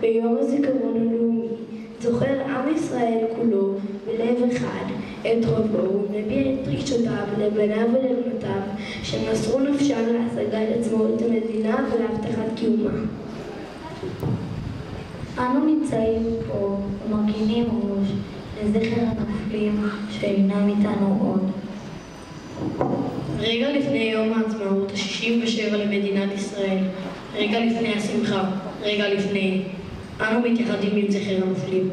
ביום הזיכרון הלאומי זוכר עם ישראל כולו בלב אחד את רובו ומביע את רגשותיו לבניו ולבנותיו שמסרו נפשם להשגת עצמאות המדינה ולהבטחת קיומה. אנו נמצאים פה ומרכינים ראש לזכר הנופלים שאינם איתנו עוד. רגע לפני יום העצמאות ה-67 למדינת ישראל, רגע לפני השמחה, רגע לפני, אנו מתייחדים עם זכר הנופלים.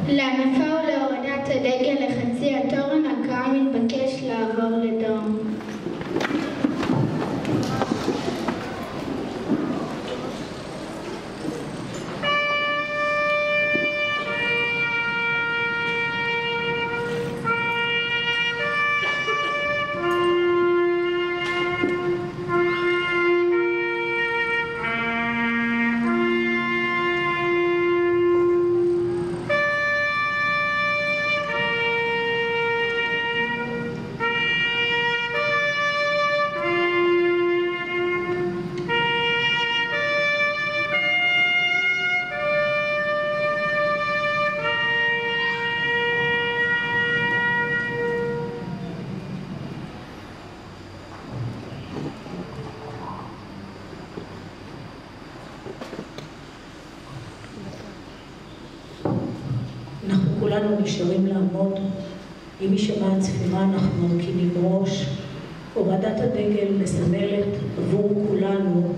להנפה ולהורדת הדגל לחצי התורן הקהל מתבקש לעבור לדום. כולנו נשארים לעמוד. עם הישמע הצפירה אנחנו מרכינים ראש. הורדת הדגל מסמלת עבור כולנו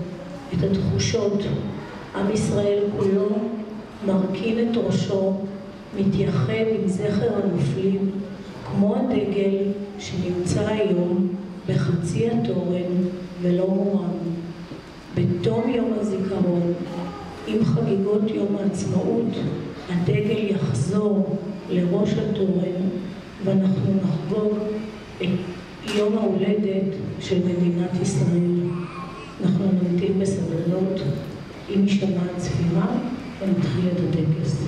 את התחושות. עם ישראל כולו מרכין את ראשו, מתייחד עם זכר הנופלים, כמו הדגל שנמצא היום בחצי התורן ולא מורם. בתום יום הזיכרון, עם חגיגות יום העצמאות, הדגל יחזור לראש התורן ואנחנו נחגוג את יום ההולדת של מדינת ישראל. אנחנו נמתין בסבלנות עם הישמע הצפירה ונתחיל את הטקס.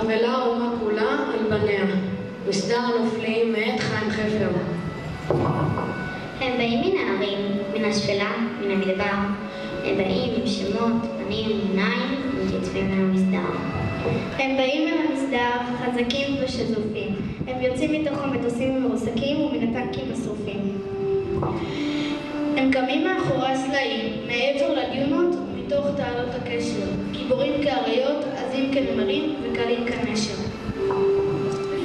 אבלה האומה כולה על בניה. מסדר הנופלים מאת חיים חפר. הם באים מן ההרים, מן השפלה, מן המדבר. הם באים עם שמות, פנים, עיניים, ומתייצבים מן המסדר. הם באים אל המסדר חזקים ושזופים. הם יוצאים מתוך המטוסים המרוסקים ומן הטנקים השרופים. הם קמים מאחורי הסלעים, מעבר לדיונות ומתוך תעלות הקשר. גיבורים כאריות, עזים כנמרים וקלים כנשר.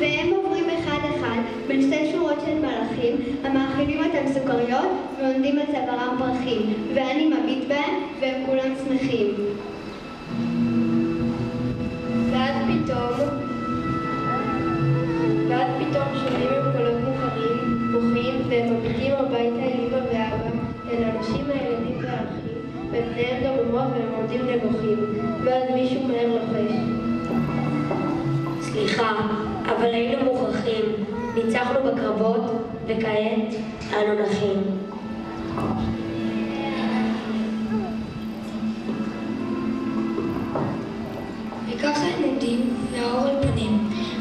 והם עוברים אחד אחד בין שתי שורות של מלאכים המאכילים אותם סוכריות ועונדים על צווארם פרחים, ואני מביט בהם והם כולם שמחים. ואז פתאום שומעים הם קולות מוכרים, בוכים, והם מביטים הביתה אל אמא ואבא, אל אנשים הילדים והאחים, ופניהם דוממות והם עומדים נבוכים, ואז מישהו מהר לוחש. סליחה, אבל היינו מוכרחים, ניצחנו בקרבות, וכעת אנו נחים. וככה הם עומדים, והאור על פניהם,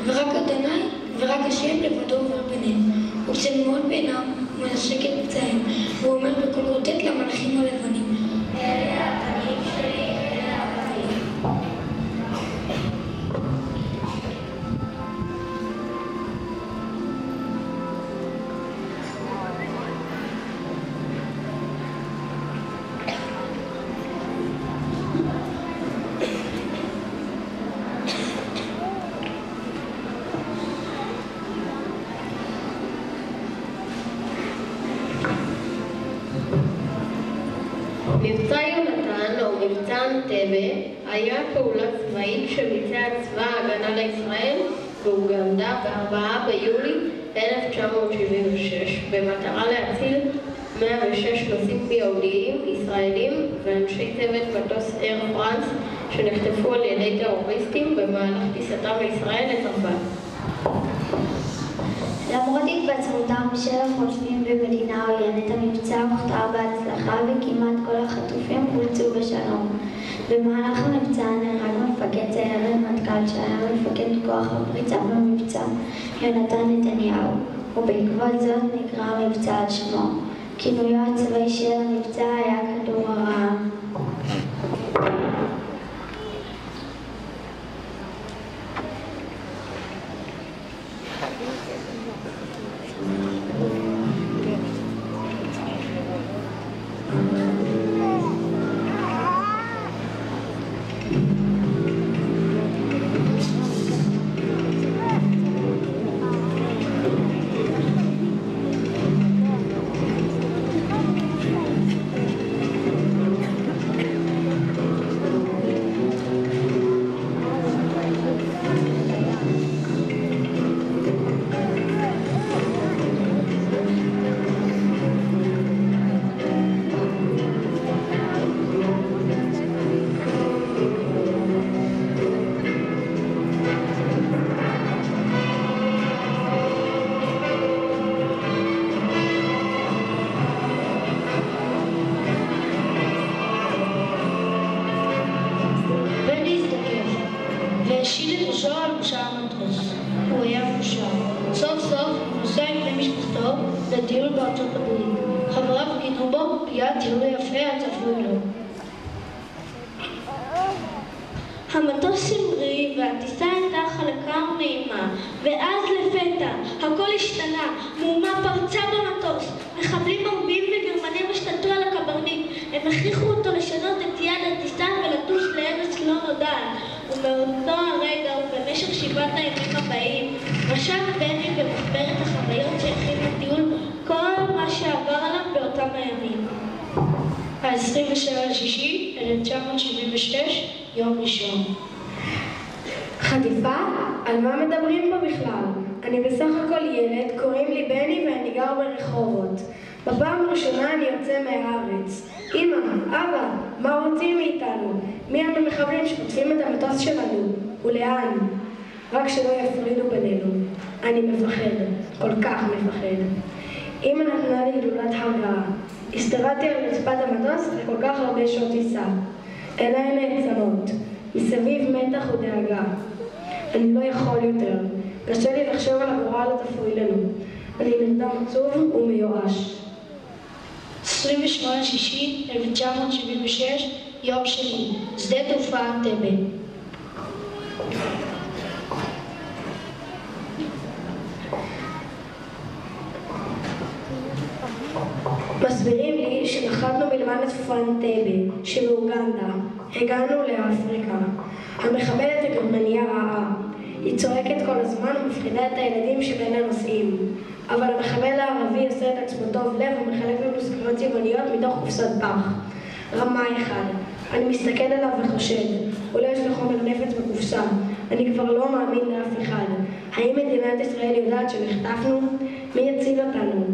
ורק אדוני ורק השם לבדו עובר ביניהם. וכשנמות בעיניו הוא מנשק את פצעיהם, והוא אומר בקול רוטט למלאכים הלבנים, אלה הפנים שלי, אלה הפנים. מבצע יונתן או מבצע אנטבה היה פעולה צבאית שביצע צבא ההגנה לישראל באוגנדה ב-4 ביולי 1976 במטרה להציל 106 נוסעים יהודיים, ישראלים ואנשי צוות מטוס אייר פרנס שנחטפו על ידי טרוריסטים במהלך טיסתם לישראל לצרפת. למרות התבצרותם של החושבים במדינה עוינת, המבצע הוכתר בהצלחה וכמעט כל החטופים חולצו בשלום. במהלך המבצע נהרג מפקד סיירת מטכ"ל שהיה מפקד כוח הפריצה במבצע, יונתן נתניהו, ובעקבות זאת נקרא המבצע על שמו. כינויו הצבאי של המבצע היה כדור הרעם. והשיל את ראשו על ראשה המטוס. הוא היה מאושר. סוף סוף הוא נוסע עם בני משפחתו לטיול בארצות הברית. חבריו גידו בו כי היה טיול יפה הצפוי לו. המטוס המריא והטיסה הייתה חלקה ונעימה, ואז לפתע הכל השתנה. מהומה פרצה במטוס, מחבלים ערבים וגרמנים השתלטו על הקברניט. הם הכריחו אותו לשנות את יעד הטיסה ולטוס לארץ לא נודעת. ומאותו הרגע ובמשך 7 הימים הבאים רשם בני במחברת החוויות שהכין לטיול כל מה שעבר עליו באותם הימים. ה-27/6/1976, יום ראשון. חטיפה? על מה מדברים פה בכלל? אני בסך הכל ילד, קוראים לי בני ואני גר ברחובות. בפעם הראשונה אני יוצא מהארץ. אמא, אבא, מה רוצים מאיתנו? מי הם המחבלים שחוטפים את המטוס שלנו? ולאן? רק שלא יפרידו בינינו. אני מפחד, כל כך מפחד. אמא נתנה לי גלולת הרגעה. הסתרדתי על רצפת המטוס לכל כך הרבה שעות טיסה. עיניי נעצמות, מסביב מתח ודאגה. אני לא יכול יותר. קשה לי לחשוב על הגורל הצפוי לנו. אני נרדם עצוב ומיואש. 28/6/1976, יום שני, שדה תעופה אנטבה. מסבירים לי שנחתנו מלמען התעופה אנטבה שבאוגנדה. הגענו לאפריקה. המחבלת הגרמניה רעה. היא צועקת כל הזמן ומפחידה את הילדים שבין הנוסעים. אבל המחבל הערבי עושה את עצמו טוב לב ומחלק לנו סוכריות צבעוניות מתוך קופסת פח. רמאי אחד. אני מסתכל עליו וחושב, אולי יש לו חומר נפץ בקופסה. אני כבר לא מאמין לאף אחד. האם מדינת ישראל יודעת שנחטפנו? מי יציל אותנו?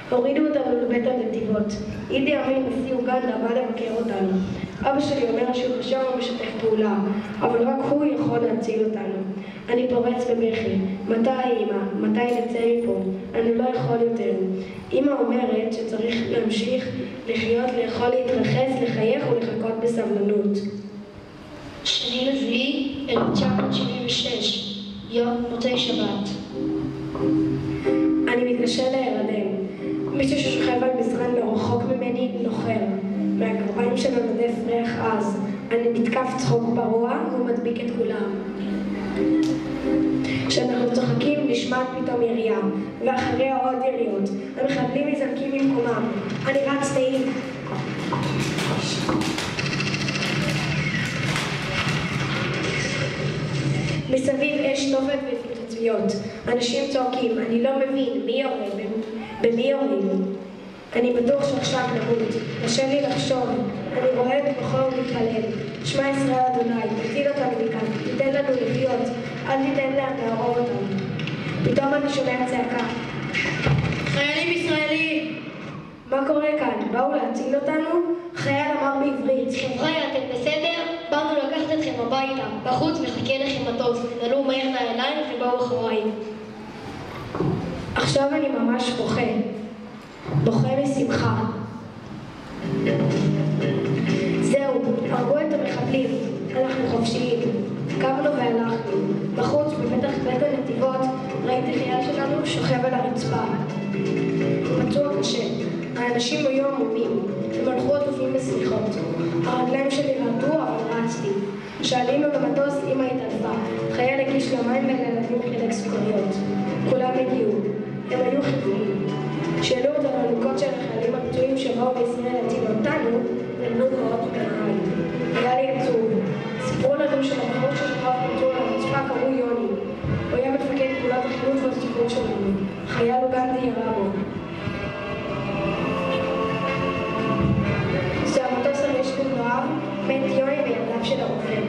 הורידו אותנו לבית הנתיבות. אידי אמין, נשיא אוגנדה, בא לבקר אותנו. אבא שלי אומר שהוא קשר ומשתף פעולה, אבל רק הוא יכול להציל אותנו. אני פורץ בבכי. מתי אמא? מתי נצא מפה? אני לא יכול יותר. אמא אומרת שצריך להמשיך לחיות, לאכול, להתרחץ, לחייך ולחכות בסבלנות. 2/7/1976, יום מוצאי שבת. אני מתקשה להירדם. מישהו ששוכב על מזרן לא רחוק ממני נוחר. מהגרביים שלו נודף ריח עז. אני נתקף צחוק ברוע והוא מדביק את כולם. כשאנחנו צוחקים נשמעת פתאום ירייה, ואחריה עוד יריות. המחבלים מזנקים ממקומם. אני רץ נעים. מסביב אש תופת ופיצוציות. אנשים צועקים, אני לא מבין, מי יורה? במי יורים? אני בטוח שעכשיו נמות. קשה לי לחשוב. אני רואה במוחו ומתפלל. שמע ישראל אדוני, תציל אותנו מכאן, תיתן לנו לחיות, אל תיתן להם להרוג אותנו. פתאום אני שומע צעקה. חיילים ישראלים! מה קורה כאן? באו להציל אותנו? חייל אמר בעברית. חבר'ה, אתם בסדר? באנו לקחת אתכם הביתה. בחוץ מחכה לכם מטוס. נעלו מהר לעיניים ובאו אחריי. עכשיו אני ממש בוכה. בוכה משמחה. זהו, הרגו את המחבלים. אנחנו חופשיים. קמנו והלכנו. בחוץ, בפתח בית הנתיבות, ראיתי חייל שלנו שוכב על הרצפה. פצוע קשה. האנשים היו עמומים. הם הלכו עטופים בסליחות. הרגליים שלי רעדו, אבל רצתי. כשעלינו למטוס, אמא התעלפה. חייל הגיש למים ולילדים חילק סוכריות. כולם הגיעו. הם היו חיוויים. שאלו את המנוקות של החיילים הפצועים שבאו בישראל להציל אותנו, נמנו קורות גנאי. היה לי עצוב. סיפרו לנו שלבחור ששכב פצוע על הרצפה קראו יוני. הוא היה מפקד פעולת החילוץ והסיפור שלנו. חייל אוגנדי ירה בו. כשהמטוס הרש בקרב, מת יוני בידיו של הרופא.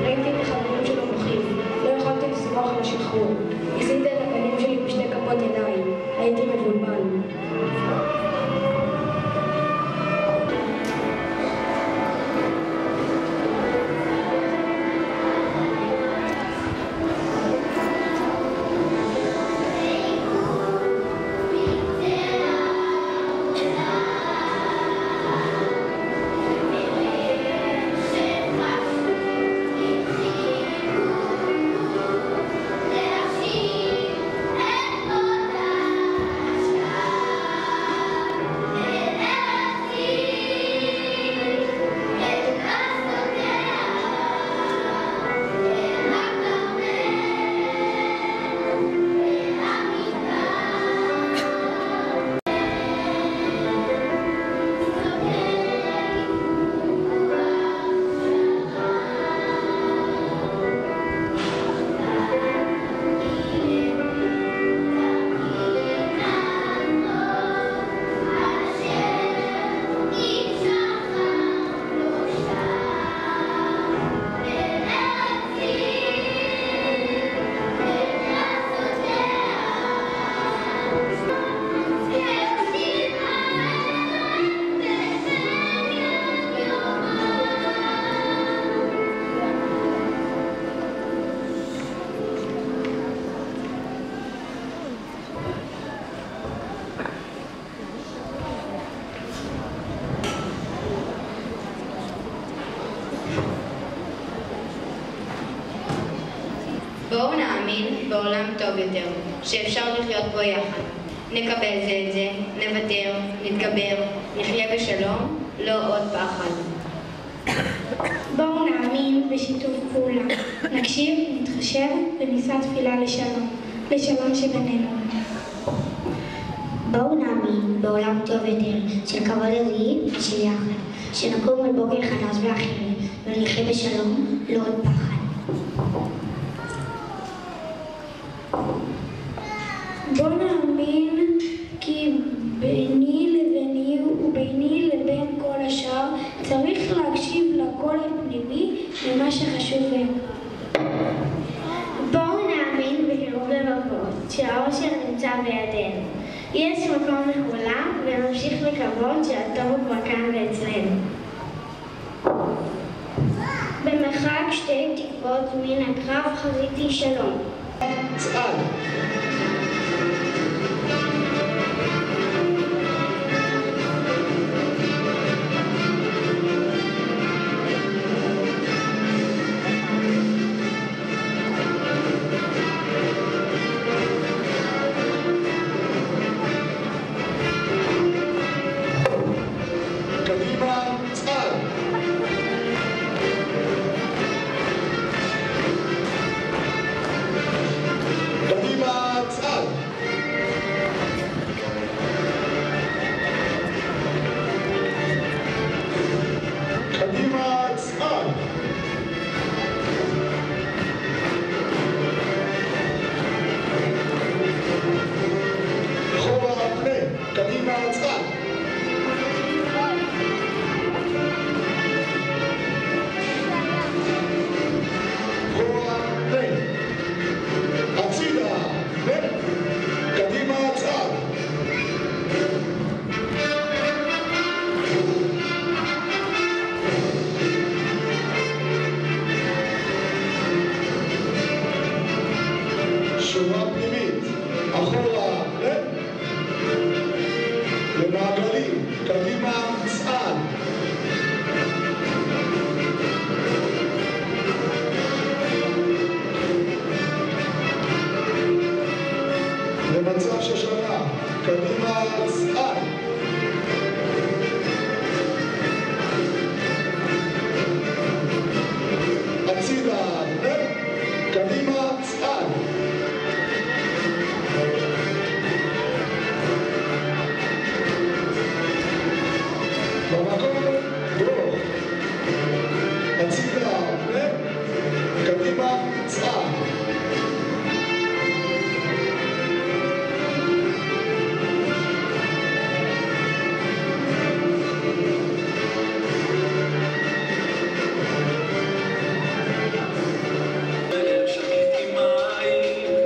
ראיתי את החברים שלו בוכים. לא יכולתי לסמוך על השחרור. עשיתי את הפנים שלי בשתי כפות ידיים. הייתי מבולבל. בואו נאמין בעולם טוב יותר, שאפשר לחיות בו יחד. נקבל זה את זה, נוותר, נתגבר, נחיה בשלום, לא עוד פחד. בואו נאמין בשיתוף פעולה, נקשיב, נתחשב ונישא תפילה לשלום, לשלום שבינינו. בואו נאמין בעולם טוב יותר, של כבוד הדדי ושל יחד, שנקום על בוקר חדש ואחר, ונחיה בשלום, לא עוד פחד. בואו נאמין כי ביני לביני וביני לבין כל השאר צריך להקשיב לקול הפנימי למה שחשוב להם. בואו נאמין בקירוב לבבות, שהאושר נמצא בידינו. יש מקום לכולם ונמשיך לקוות שהטוב הוא כבר כאן ואצלנו. במרחק שתי תקוות מן הקרב חזיתי שלום. צעד שורה פנימית, אחורה, למעגלים, קדימה, צעד. למצב שושנה, קדימה, צעד. הצידה, קדימה, צעד. במקום דרוך, הצידה, קדימה, צעד. שתיתי מים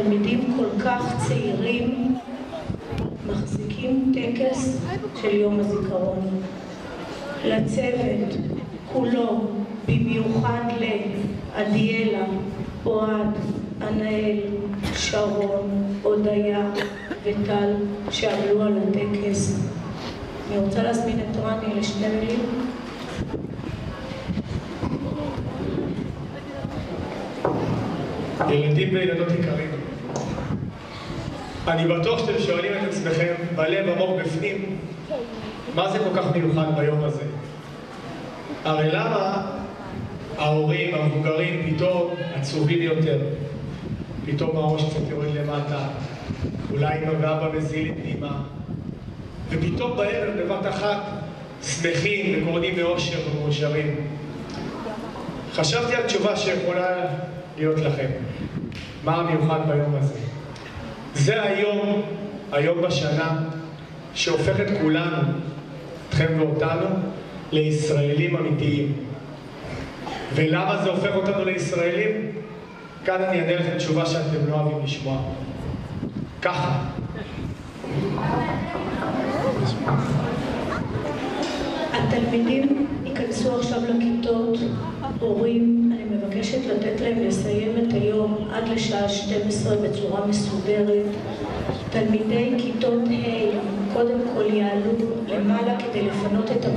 שתלמידים כל כך צעירים מחזיקים טקס של יום הזיכרון. לצוות כולו, במיוחד לעדיאלה, אוהד, ענאל, שרון, הודיה וטל שעלו על הטקס. אני רוצה להזמין את רני לשתי מילים. ילדים וילדות יקרים, אני בטוח שאתם שואלים את עצמכם בלב עמוק בפנים, מה זה כל כך מיוחד ביום הזה? הרי למה ההורים, המבוגרים, פתאום עצובים יותר? פתאום הראש קצת יורד למטה, אולי אמא ואבא מזילים פנימה, ופתאום בערב בבת אחת שמחים וקוראים מאושר ומאושרים. חשבתי על תשובה שיכולה להיות לכם. מה המיוחד ביום הזה? זה היום בשנה שהופך את כולנו, אתכם ואותנו, לישראלים אמיתיים. ולמה זה הופך אותנו לישראלים? כאן אני אענה לכם תשובה שאתם לא אוהבים לשמוע. ככה. התלמידים ייכנסו עכשיו לכיתות. הורים, אני מבקשת לתת להם לסיים את היום עד לשעה 12 בצורה מסודרת. תלמידי כיתות ה' קודם כל יעלו למעלה כדי לפנות את המערכת.